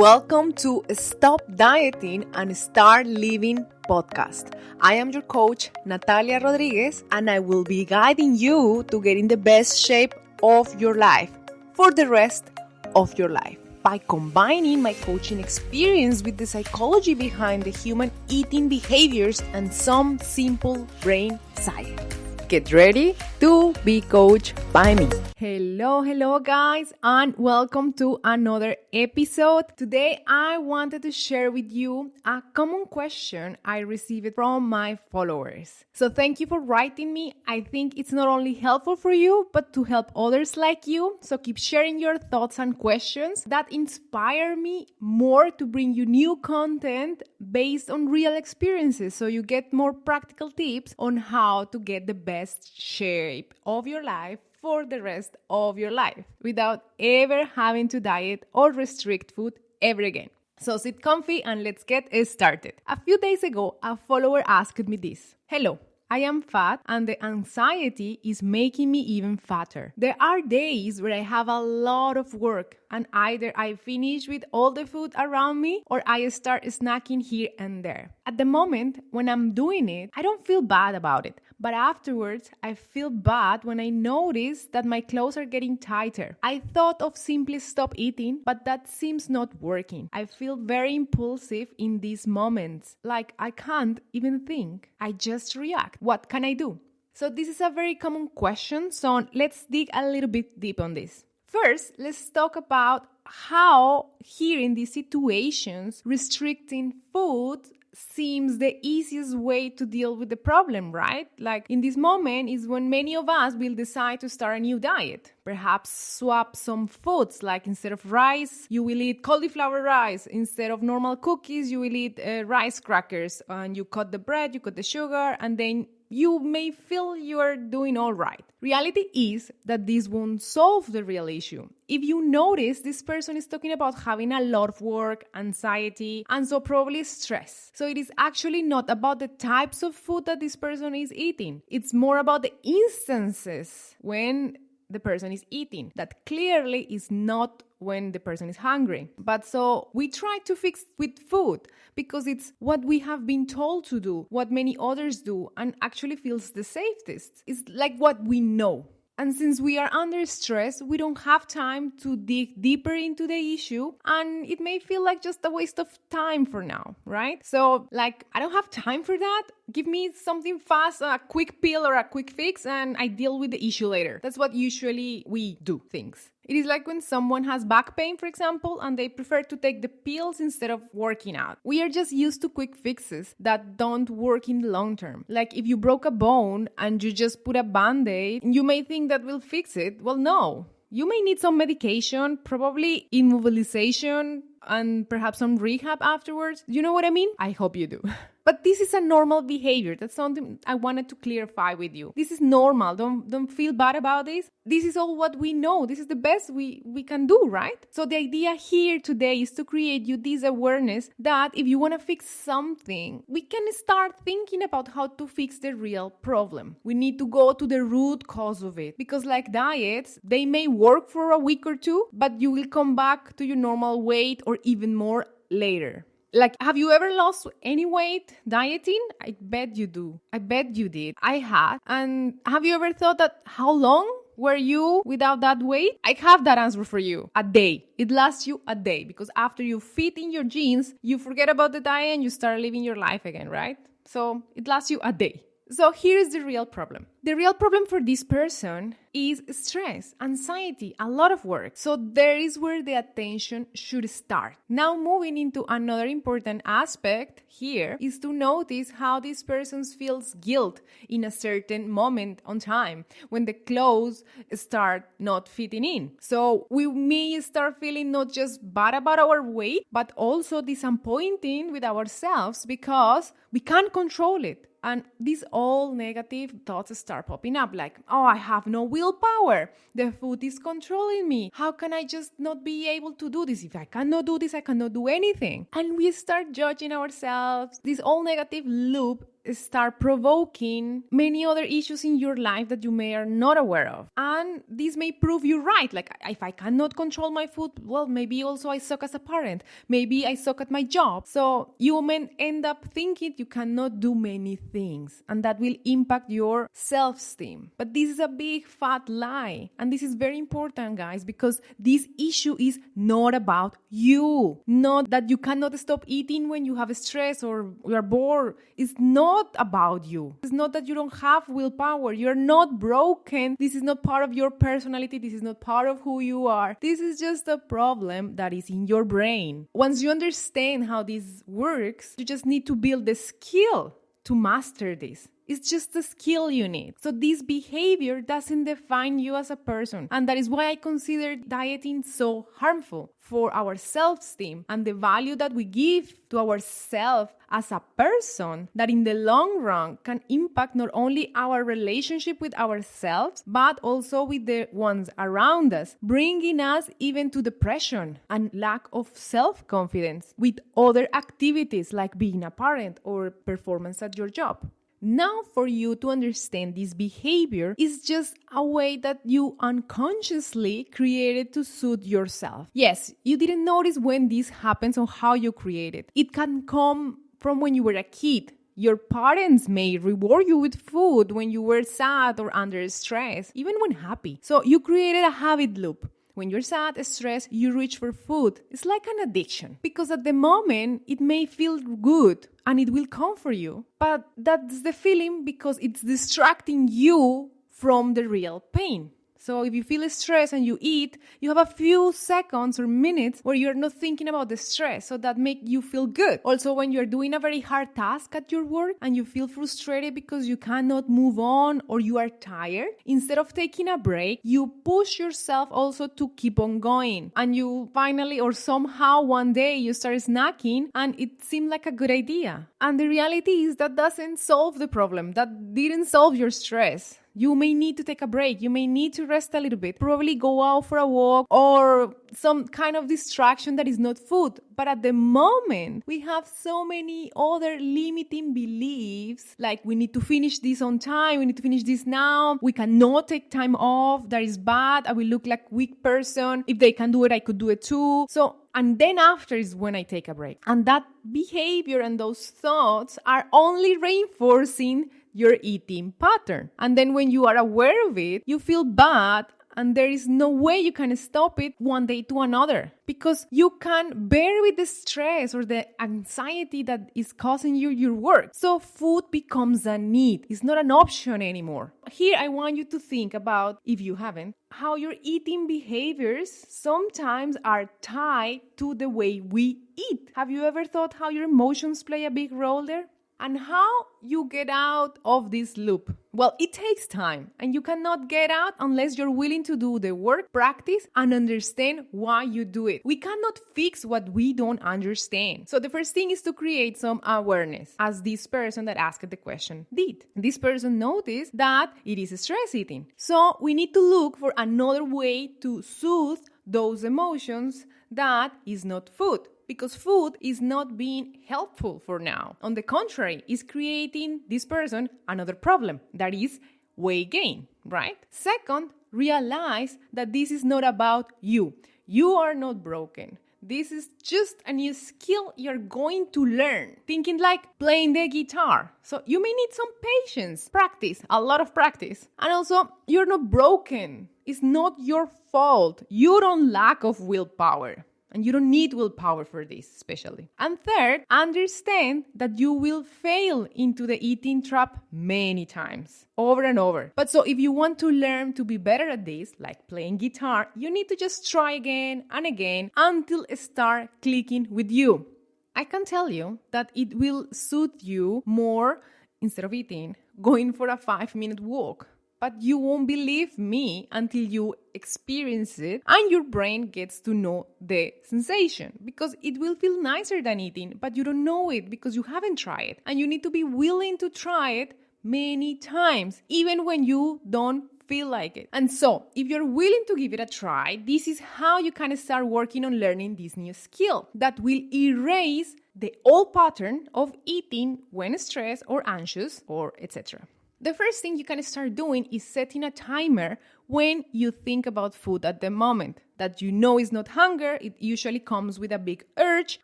Welcome to Stop Dieting and Start Living podcast. I am your coach, Natalia Rodriguez, and I will be guiding you to get in the best shape of your life for the rest of your life by combining my coaching experience with the psychology behind the human eating behaviors and some simple brain science. Get ready to be coached by me. Hello guys, and welcome to another episode. Today I wanted to share with you a common question I received from my followers. So thank you for writing me. I think it's not only helpful for you, but to help others like you. So keep sharing your thoughts and questions that inspire me more to bring you new content based on real experiences, so you get more practical tips on how to get the best shape of your life for the rest of your life without ever having to diet or restrict food ever again. So sit comfy and let's get started. A few days ago, a follower asked me this. Hello, I am fat and the anxiety is making me even fatter. There are days where I have a lot of work and either I finish with all the food around me or I start snacking here and there. At the moment, when I'm doing it, I don't feel bad about it. But afterwards, I feel bad when I notice that my clothes are getting tighter. I thought of simply stop eating, but that seems not working. I feel very impulsive in these moments. Like I can't even think. I just react. What can I do? So this is a very common question. So let's dig a little bit deep on this. First, let's talk about how here in these situations, restricting food seems the easiest way to deal with the problem, right? Like in this moment is when many of us will decide to start a new diet. Perhaps swap some foods, like instead of rice, you will eat cauliflower rice. Instead of normal cookies, you will eat rice crackers. And you cut the bread, you cut the sugar, and then you may feel you're doing all right. Reality is that this won't solve the real issue. If you notice, this person is talking about having a lot of work, anxiety, and so probably stress. So it is actually not about the types of food that this person is eating. It's more about the instances when the person is eating. That clearly is not when the person is hungry. But so we try to fix with food because it's what we have been told to do, what many others do, and actually feels the safest. It's like what we know. And since we are under stress, we don't have time to dig deeper into the issue, and it may feel like just a waste of time for now, right? So like, I don't have time for that. Give me something fast, a quick pill or a quick fix, and I deal with the issue later. That's what usually we do things. It is like when someone has back pain, for example, and they prefer to take the pills instead of working out. We are just used to quick fixes that don't work in the long term. Like if you broke a bone and you just put a Band-Aid, you may think that will fix it. Well, no. You may need some medication, probably immobilization, and perhaps some rehab afterwards. You know what I mean? I hope you do. But this is a normal behavior. That's something I wanted to clarify with you. This is normal. Don't feel bad about this. This is all what we know. This is the best we can do, right? So the idea here today is to create you this awareness that if you want to fix something, we can start thinking about how to fix the real problem. We need to go to the root cause of it. Because like diets, they may work for a week or two, but you will come back to your normal weight or even more later. Like, have you ever lost any weight dieting? I bet you do. I bet you did. I had. And have you ever thought that how long were you without that weight? I have that answer for you. A day. It lasts you a day because after you fit in your jeans, you forget about the diet and you start living your life again, right? So it lasts you a day. So here's the real problem. The real problem for this person is stress, anxiety, a lot of work. So there is where the attention should start. Now moving into another important aspect here is to notice how this person feels guilt in a certain moment on time when the clothes start not fitting in. So we may start feeling not just bad about our weight, but also disappointing with ourselves because we can't control it. And these all negative thoughts start popping up like, oh, I have no willpower. The food is controlling me. How can I just not be able to do this? If I cannot do this, I cannot do anything. And we start judging ourselves. This all negative loop start provoking many other issues in your life that you may are not aware of. And this may prove you right. Like, if I cannot control my food, well, maybe also I suck as a parent. Maybe I suck at my job. So you may end up thinking you cannot do many things, and that will impact your self-esteem. But this is a big fat lie. And this is very important, guys, because this issue is not about you. Not that you cannot stop eating when you have stress or you are bored. It's not about you. It's not that you don't have willpower. You're not broken. This is not part of your personality. This is not part of who you are. This is just a problem that is in your brain. Once you understand how this works, you just need to build the skill to master this. It's just a skill you need. So this behavior doesn't define you as a person. And that is why I consider dieting so harmful for our self-esteem and the value that we give to ourselves as a person, that in the long run can impact not only our relationship with ourselves, but also with the ones around us, bringing us even to depression and lack of self-confidence with other activities like being a parent or performance at your job. Now, for you to understand this behavior is just a way that you unconsciously created to suit yourself. Yes, you didn't notice when this happens or how you create it. It can come from when you were a kid. Your parents may reward you with food when you were sad or under stress, even when happy. So you created a habit loop. When you're sad, stressed, you reach for food. It's like an addiction. Because at the moment, it may feel good and it will comfort you. But that's the feeling because it's distracting you from the real pain. So if you feel stressed and you eat, you have a few seconds or minutes where you're not thinking about the stress. So that makes you feel good. Also, when you're doing a very hard task at your work and you feel frustrated because you cannot move on or you are tired, instead of taking a break, you push yourself also to keep on going. And you finally or somehow one day you start snacking and it seemed like a good idea. And the reality is that doesn't solve the problem. That didn't solve your stress. You may need to take a break. You may need to rest a little bit. Probably go out for a walk or some kind of distraction that is not food. But at the moment, we have so many other limiting beliefs, like we need to finish this on time, we need to finish this now, we cannot take time off, that is bad, I will look like a weak person. If they can do it, I could do it too. And then after is when I take a break. And that behavior and those thoughts are only reinforcing your eating pattern. And then when you are aware of it, you feel bad and there is no way you can stop it one day to another because you can bear with the stress or the anxiety that is causing you your work. So food becomes a need. It's not an option anymore. Here, I want you to think about, if you haven't, how your eating behaviors sometimes are tied to the way we eat. Have you ever thought how your emotions play a big role there? And how you get out of this loop? Well, it takes time, and you cannot get out unless you're willing to do the work, practice, and understand why you do it. We cannot fix what we don't understand. So the first thing is to create some awareness, as this person that asked the question did. This person noticed that it is stress eating. So we need to look for another way to soothe those emotions that is not food. Because food is not being helpful for now. On the contrary, it's creating this person another problem, that is weight gain, right? Second, realize that this is not about you. You are not broken. This is just a new skill you're going to learn. Thinking like playing the guitar. So you may need some patience, practice, a lot of practice. And also, you're not broken. It's not your fault. You don't lack of willpower. And you don't need willpower for this, especially. And third, understand that you will fail into the eating trap many times, over and over. But so if you want to learn to be better at this, like playing guitar, you need to just try again and again until it starts clicking with you. I can tell you that it will suit you more, instead of eating, going for a 5-minute walk. But you won't believe me until you experience it and your brain gets to know the sensation, because it will feel nicer than eating, but you don't know it because you haven't tried it. And you need to be willing to try it many times, even when you don't feel like it. And so, if you're willing to give it a try, this is how you can start working on learning this new skill that will erase the old pattern of eating when stressed or anxious or etc. The first thing you can start doing is setting a timer when you think about food at the moment. That you know is not hunger, it usually comes with a big urge,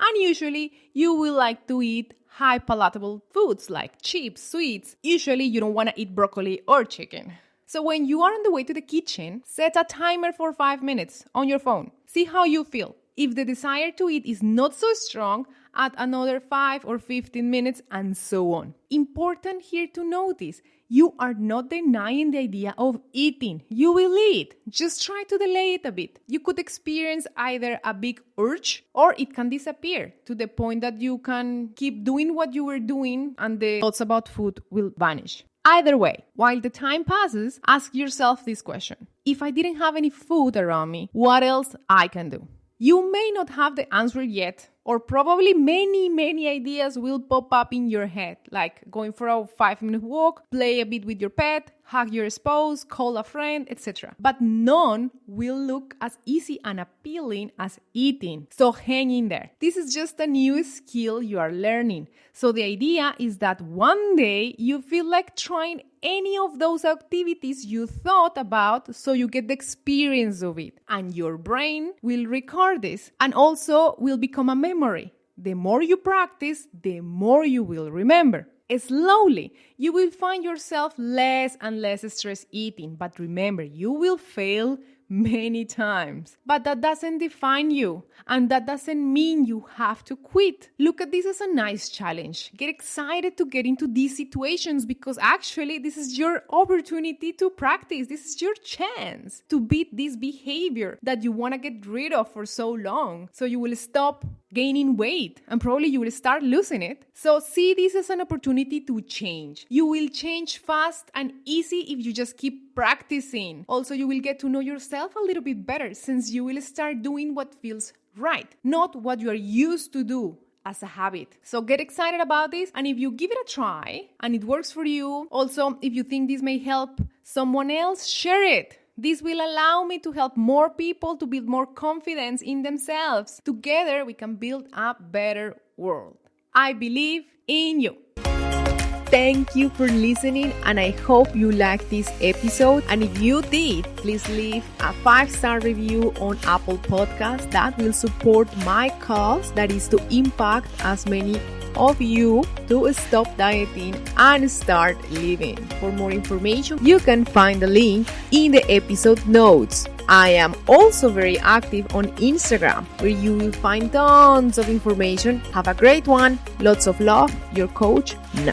and usually you will like to eat high palatable foods like chips, sweets. Usually you don't want to eat broccoli or chicken. So when you are on the way to the kitchen, set a timer for 5 minutes on your phone. See how you feel. If the desire to eat is not so strong, add another 5 or 15 minutes and so on. Important here to notice, you are not denying the idea of eating. You will eat. Just try to delay it a bit. You could experience either a big urge or it can disappear to the point that you can keep doing what you were doing and the thoughts about food will vanish. Either way, while the time passes, ask yourself this question. If I didn't have any food around me, what else I can do? You may not have the answer yet, or probably many ideas will pop up in your head, like going for a 5-minute walk, play a bit with your pet, hug your spouse, call a friend, etc. But none will look as easy and appealing as eating. So hang in there. This is just a new skill you are learning. So the idea is that one day you feel like trying any of those activities you thought about, so you get the experience of it. And your brain will record this and also will become a memory. The more you practice, the more you will remember. Slowly, you will find yourself less and less stressed eating. But remember, you will fail many times. But that doesn't define you. And that doesn't mean you have to quit. Look at this as a nice challenge. Get excited to get into these situations because actually this is your opportunity to practice. This is your chance to beat this behavior that you want to get rid of for so long. So you will stop gaining weight and probably you will start losing it. So see this as an opportunity to change. You will change fast and easy if you just keep practicing. Also, you will get to know yourself a little bit better since you will start doing what feels right, not what you are used to do as a habit. So get excited about this, and if you give it a try and it works for you, also if you think this may help someone else, share it. This will allow me to help more people to build more confidence in themselves. Together, we can build a better world. I believe in you. Thank you for listening, and I hope you liked this episode. And if you did, please leave a 5-star review on Apple Podcasts. That will support my cause, that is to impact as many of you to stop dieting and start living. For more information, you can find the link in the episode notes. I am also very active on Instagram, where you will find tons of information. Have a great one. Lots of love. Your coach, Na.